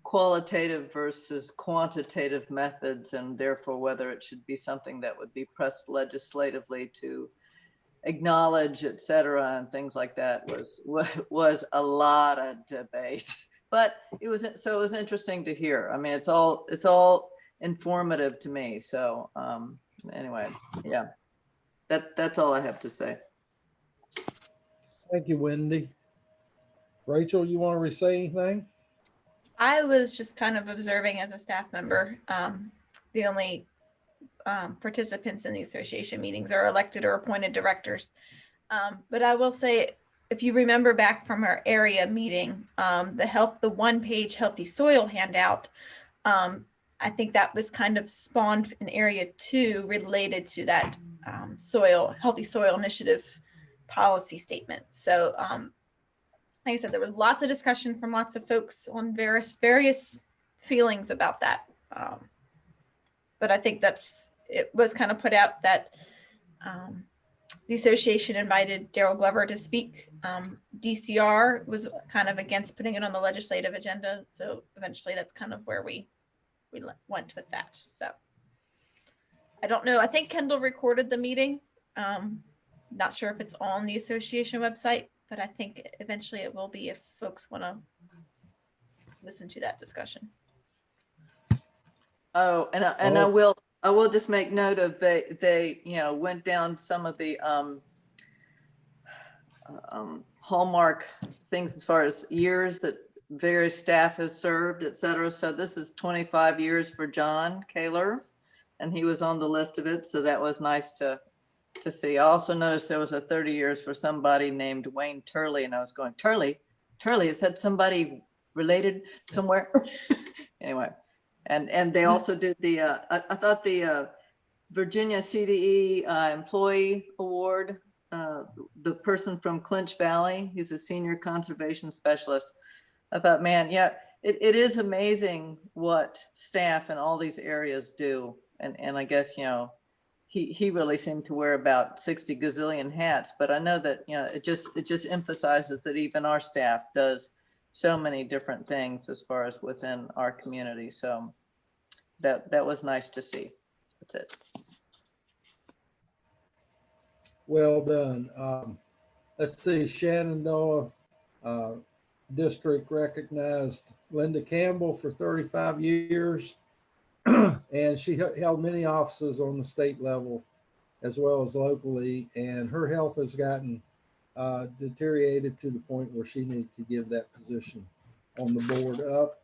qualitative versus quantitative methods, and therefore whether it should be something that would be pressed legislatively to acknowledge, et cetera, and things like that was a lot of debate. But it was interesting to hear. I mean, it's all informative to me. So anyway, yeah, that's all I have to say. Thank you, Wendy. Rachel, you want to say anything? I was just kind of observing as a staff member. The only participants in the association meetings are elected or appointed directors. But I will say if you remember back from our area meeting, the one-page healthy soil handout, I think that was kind of spawned in area 2 related to that healthy soil initiative policy statement. So like I said, there was lots of discussion from lots of folks on various feelings about that. But I think it was kind of put out that the association invited Daryl Glover to speak. DCR was kind of against putting it on the legislative agenda. So eventually that's kind of where we went with that. So I don't know. I think Kendall recorded the meeting. Not sure if it's on the association website, but I think eventually it will be if folks want to listen to that discussion. Oh, and I will just make note of they went down some of the hallmark things as far as years that various staff has served, et cetera. So this is 25 years for John Kaler, and he was on the list of it. So that was nice to see. I also noticed there was a 30 years for somebody named Wayne Turley, and I was going, Turley, is that somebody related somewhere? Anyway, and they also did the, I thought the Virginia CDE Employee Award, the person from Clinch Valley, he's a senior conservation specialist. I thought, man, yeah, it is amazing what staff in all these areas do. And I guess, he really seemed to wear about 60 gazillion hats, but I know that, it just emphasizes that even our staff does so many different things as far as within our community. So that was nice to see. That's it. Well done. Let's see, Shenandoah District recognized Linda Campbell for 35 years. And she held many offices on the state level as well as locally. And her health has gotten deteriorated to the point where she needs to give that position on the board up.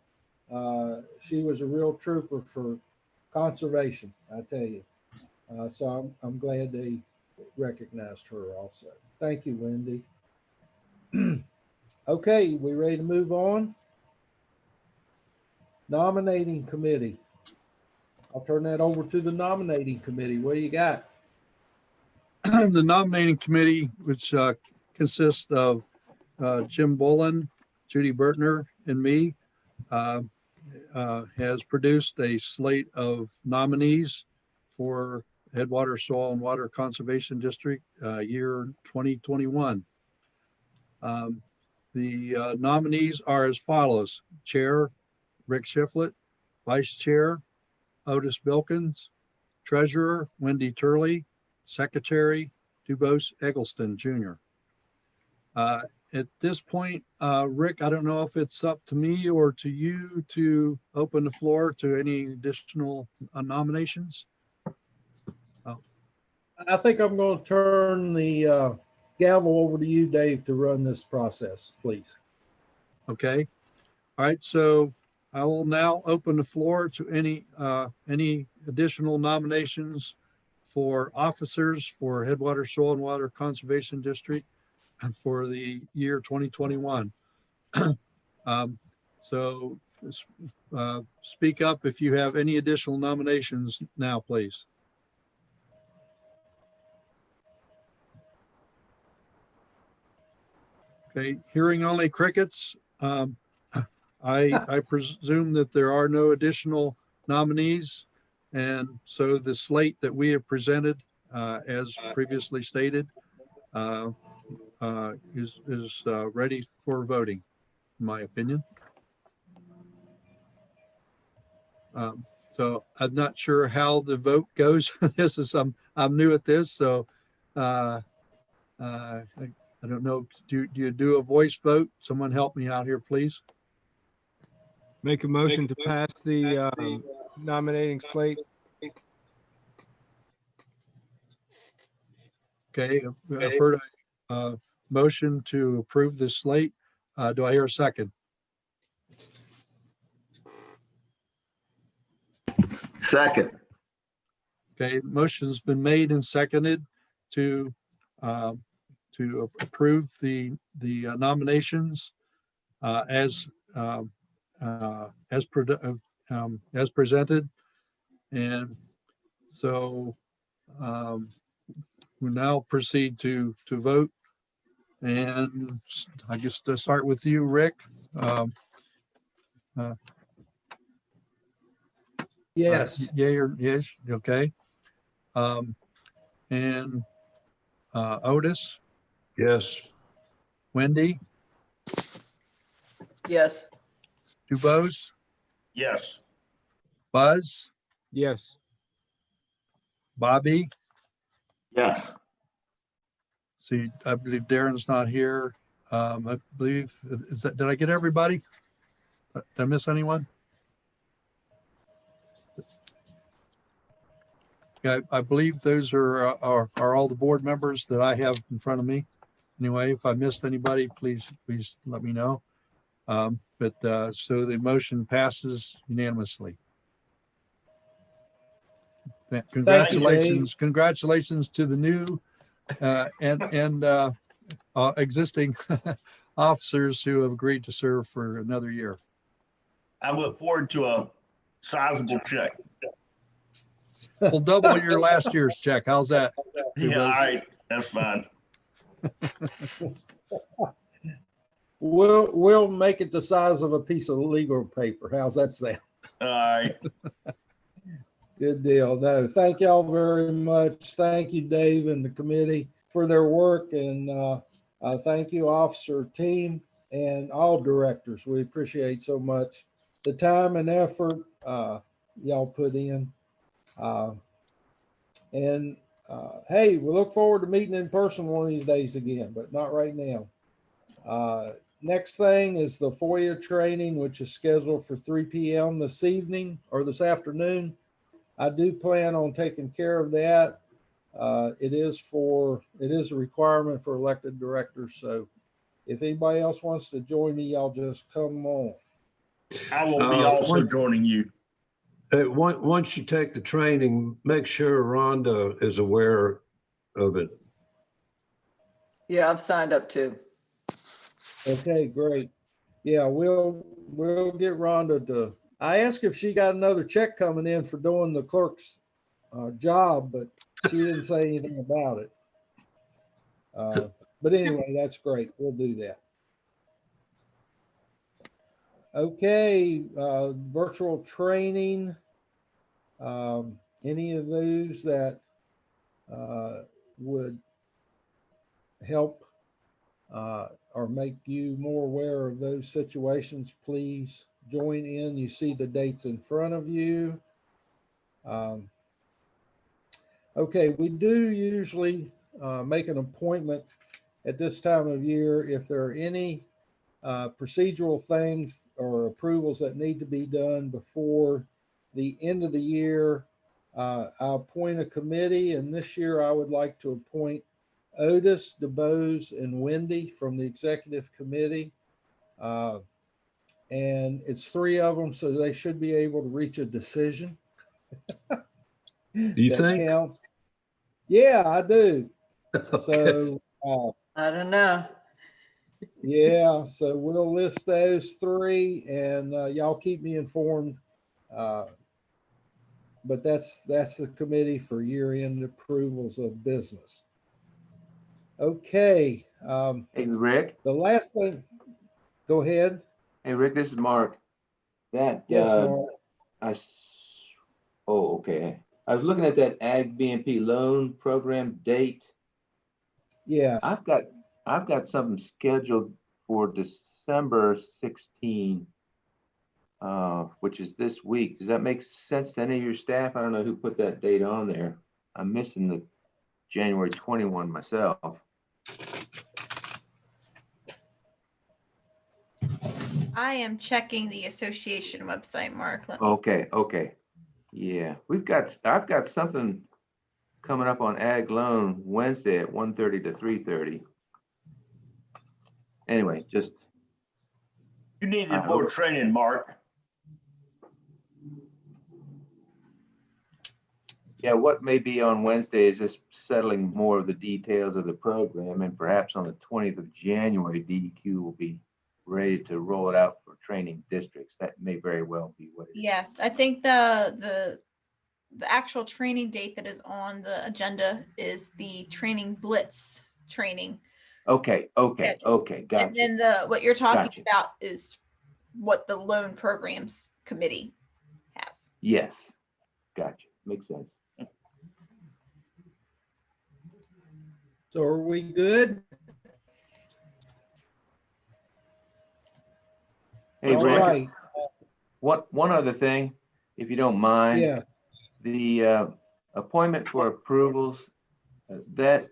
She was a real trooper for conservation, I tell you. So I'm glad they recognized her also. Thank you, Wendy. Okay, we ready to move on? Nominating committee. I'll turn that over to the nominating committee. What do you got? The nominating committee, which consists of Jim Bullen, Judy Bertner, and me, has produced a slate of nominees for Headwaters Soil and Water Conservation District year 2021. The nominees are as follows: Chair, Rick Shiflett; Vice Chair, Otis Bilkins; Treasurer, Wendy Turley; Secretary, Dubose Eggleston Jr. At this point, Rick, I don't know if it's up to me or to you to open the floor to any additional nominations. I think I'm going to turn the gavel over to you, Dave, to run this process, please. Okay. All right. So I will now open the floor to any additional nominations for officers for Headwaters Soil and Water Conservation District for the year 2021. So speak up if you have any additional nominations now, please. Okay, hearing only crickets. I presume that there are no additional nominees, and so the slate that we have presented, as previously stated, is ready for voting, in my opinion. So I'm not sure how the vote goes. This is I'm new at this, so I don't know. Do you do a voice vote? Someone help me out here, please. Make a motion to pass the nominating slate. Okay, I've heard a motion to approve this slate. Do I hear a second? Second. Okay, motion's been made and seconded to to approve the nominations as presented. And so we now proceed to vote. And I guess to start with you, Rick. Yes. Yay or yes? Okay. And Otis, Yes. Wendy, Yes. Dubose, Yes. Buzz, Yes. Bobby. Yes. See, I believe Darren's not here. I believe, did I get everybody? Did I miss anyone? Yeah, I believe those are all the board members that I have in front of me. Anyway, if I missed anybody, please let me know. So the motion passes unanimously. Congratulations to the new and existing officers who have agreed to serve for another year. I look forward to a sizable check. We'll double your last year's check. How's that? Yeah, all right, that's fine. We'll make it the size of a piece of legal paper. How's that sound? All right. Good deal. No, thank y'all very much. Thank you, Dave and the committee for their work, and thank you, officer team and all directors. We appreciate so much the time and effort y'all put in. Hey, we look forward to meeting in person one of these days again, but not right now. Next thing is the FOIA training, which is scheduled for 3 p.m. this evening or this afternoon. I do plan on taking care of that. It is a requirement for elected directors. So if anybody else wants to join me, y'all just come on. I will be also joining you. Once you take the training, make sure Rhonda is aware of it. Yeah, I've signed up too. Okay, great. Yeah, we'll get Rhonda to. I asked if she got another check coming in for doing the clerk's job, but she didn't say anything about it. But anyway, that's great. We'll do that. Okay, virtual training. Any of those that would help or make you more aware of those situations, please join in. You see the dates in front of you. Okay, we do usually make an appointment at this time of year if there are any procedural things or approvals that need to be done before the end of the year. I appoint a committee, and this year I would like to appoint Otis, DeBose, and Wendy from the executive committee. And it's 3 of them, so they should be able to reach a decision. Do you think? Counts. Yeah, I do. Okay. So I don't know. yeah, so we'll list those 3, and y'all keep me informed. But that's the committee for year-end approvals of business. Okay. Hey, Rick. The last thing. Go ahead. Hey, Rick, this is Mark. Yes, Mark. Okay. I was looking at that Ag BMP loan program date. Yes. I've got something scheduled for December 16, which is this week. Does that make sense to any of your staff? I don't know who put that date on there. I'm missing the January 21 myself. I am checking the association website, Mark. Okay. Yeah, I've got something coming up on Ag Loan Wednesday at 1:30 to 3:30. Anyway, just. You needed more training, Mark. Yeah, what may be on Wednesday is just settling more of the details of the program, and perhaps on the 20th of January, DEQ will be ready to roll it out for training districts. That may very well be what it is. Yes, I think the actual training date that is on the agenda is the training blitz training. Okay, schedule. And gotcha. then what you're talking Gotcha. about is what the loan programs committee has. Yes, gotcha, makes sense. So are we good? Hey, All Rick, right. one other thing, if you don't mind. Yeah. The appointment for approvals, that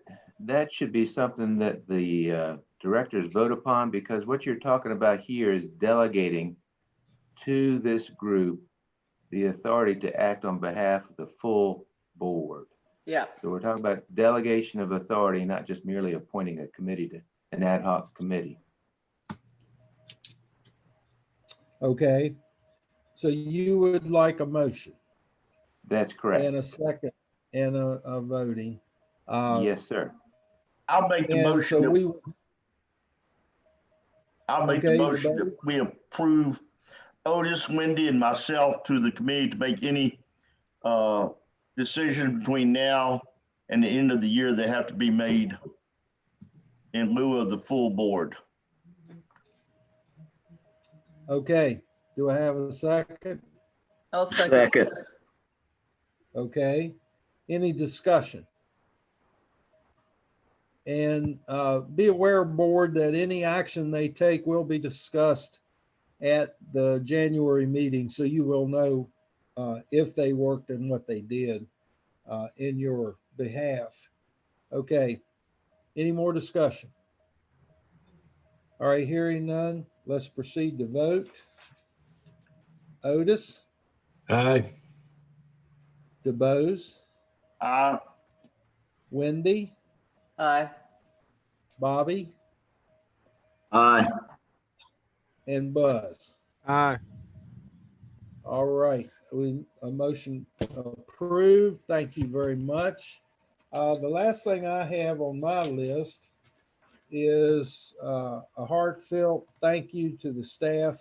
should be something that the directors vote upon, because what you're talking about here is delegating to this group the authority to act on behalf of the full board. Yeah. So we're talking about delegation of authority, not just merely appointing a committee to an ad hoc committee. Okay. So you would like a motion That's correct. and a second and a voting. Yes, sir. I'll make the And motion. so we, I'll make the Okay, motion Debate. that we approve Otis, Wendy, and myself to the committee to make any decision between now and the end of the year that have to be made in lieu of the full board. okay. Do I have a second? I'll second. Second. Okay. Any discussion? And be aware, board, that any action they take will be discussed at the January meeting, so you will know if they worked and what they did in your behalf. Okay. Any more discussion? All right, hearing none, let's proceed to vote. Otis, Aye. DeBose, Aye. Wendy, Aye. Bobby, Aye. and Buzz. Aye. All right, a motion approved. Thank you very much. The last thing I have on my list is a heartfelt thank you to the staff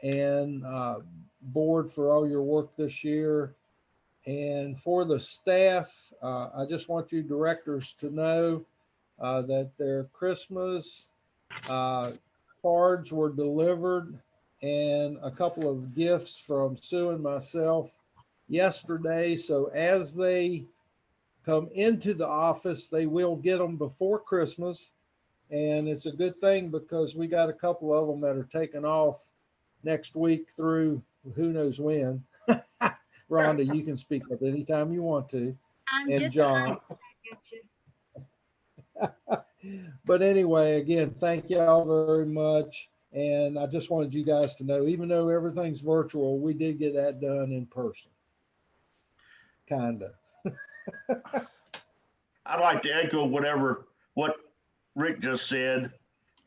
and board for all your work this year. And for the staff, I just want you directors to know that their Christmas cards were delivered and a couple of gifts from Sue and myself yesterday. So as they come into the office, they will get them before Christmas. And it's a good thing because we got a couple of them that are taking off next week through who knows when. Rhonda, you can speak up anytime you want to. I'm And just John. Gotcha. But anyway, again, thank y'all very much. And I just wanted you guys to know, even though everything's virtual, we did get that done in person. Kinda. I'd like to echo what Rick just said.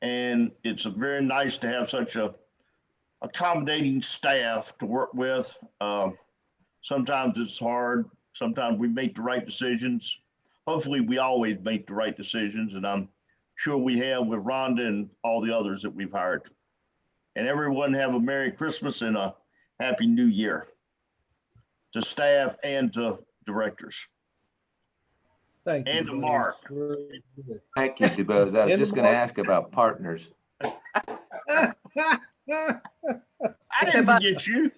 And it's very nice to have such a accommodating staff to work with. Sometimes it's hard. Sometimes we make the right decisions. Hopefully we always make the right decisions. And I'm sure we have with Rhonda and all the others that we've hired. And everyone have a Merry Christmas and a Happy New Year to staff and to directors. Thank you. And to Mark. Thank you, DeBose. I was And just going to Mark. ask about partners. I didn't forget you.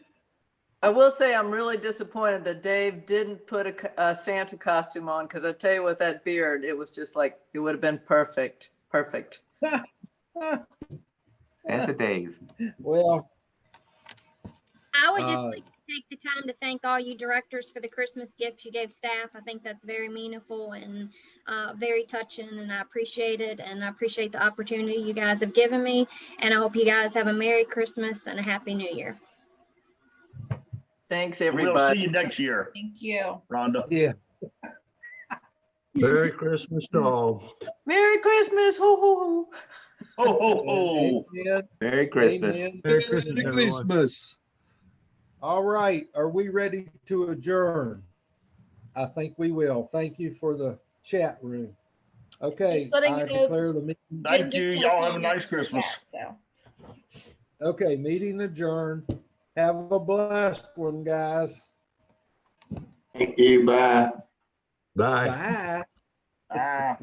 I will say I'm really disappointed that Dave didn't put a Santa costume on, because I tell you, with that beard, it was just like, it would have been perfect. Perfect. Santa Dave. Well, I would just like to take the time to thank all you directors for the Christmas gifts you gave staff. I think that's very meaningful and very touching, and I appreciate it. And I appreciate the opportunity you guys have given me. And I hope you guys have a Merry Christmas and a Happy New Year. Thanks, We'll everybody. see you next year, Thank you. Rhonda. yeah. Merry Christmas to all. Merry Christmas. Ho, ho, ho. Ho, ho, ho. Amen. Merry Christmas. Amen. Merry Christmas, Merry everyone. Christmas. All right. Are we ready to adjourn? I think we will. Thank you for the chat room. Okay, Just letting I you know- declare the meeting. Jim Thank just you. put Y'all have a comment nice in the Christmas. chat, so. Okay, meeting adjourned. Have a blessed one, guys. Thank you, bye. Bye. Bye. Ah.